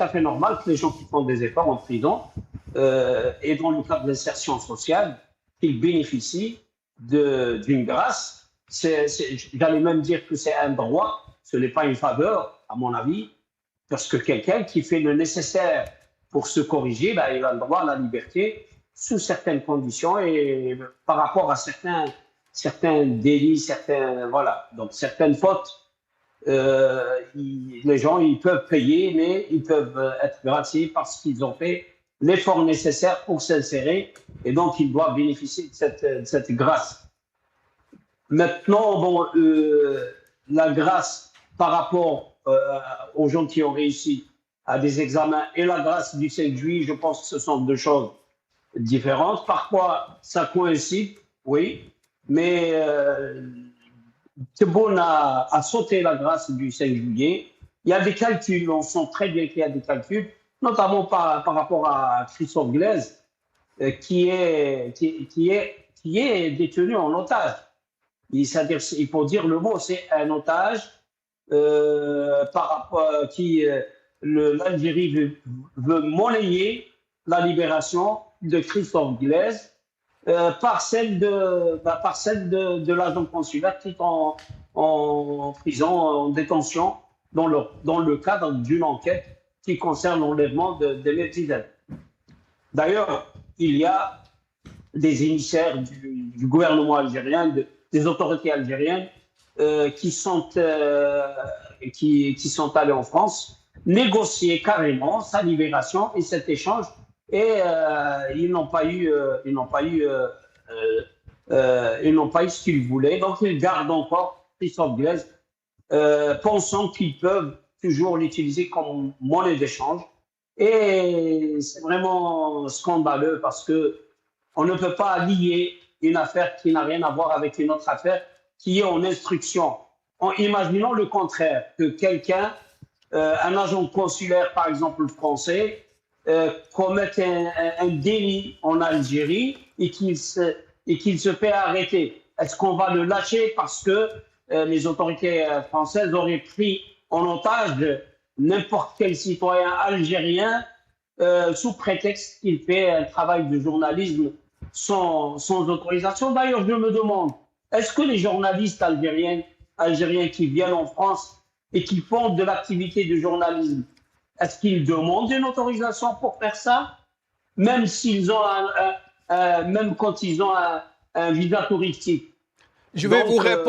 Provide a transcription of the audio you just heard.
à fait normal que les gens qui font des efforts en prison et dans le cadre de l'insertion sociale, qu'ils bénéficient d'une grâce. J'allais même dire que c'est un droit, ce n'est pas une faveur, à mon avis, parce que quelqu'un qui fait le nécessaire pour se corriger, ben, il a le droit à la liberté sous certaines conditions et par rapport à certains délits, voilà, donc certaines fautes. Les gens, ils peuvent payer, mais ils peuvent être graciés parce qu'ils ont fait l'effort nécessaire pour s'insérer et donc ils doivent bénéficier de cette grâce. Maintenant, bon, la grâce par rapport aux gens qui ont réussi à des examens et la grâce du 5 juillet, je pense que ce sont deux choses différentes. Parfois, ça coïncide, oui, mais Tebboune a sauté la grâce du 5 juillet. Il y a des calculs, on sent très bien qu'il y a des calculs, notamment par rapport à Christophe Glaise, qui est détenu en otage. C'est-à-dire, il faut dire le mot, c'est un otage par rapport qui l'Algérie veut monnayer la libération de Christophe Glaise par celle de l'agent consulaire qui est en prison, en détention, dans le cadre d'une enquête qui concerne l'enlèvement de Medjidel. D'ailleurs, il y a des émissaires du gouvernement algérien, des autorités algériennes qui sont allés en France négocier carrément sa libération et cet échange. Et ils n'ont pas eu ce qu'ils voulaient. Donc ils gardent encore Christophe Glaise, pensant qu'ils peuvent toujours l'utiliser comme monnaie d'échange. Et c'est vraiment scandaleux parce que on ne peut pas lier une affaire qui n'a rien à voir avec une autre affaire qui est en instruction. Imaginons le contraire, que quelqu'un, un agent consulaire par exemple français, commette un délit en Algérie et qu'il se fait arrêter. Est-ce qu'on va le lâcher parce que les autorités françaises auraient pris en otage n'importe quel citoyen algérien sous prétexte qu'il fait un travail de journalisme sans autorisation? D'ailleurs, je me demande, est-ce que les journalistes algériens qui viennent en France et qui font de l'activité de journalisme, est-ce qu'ils demandent une autorisation pour faire ça? Même s'ils ont même quand ils ont un visa touristique. Je vais vous répondre.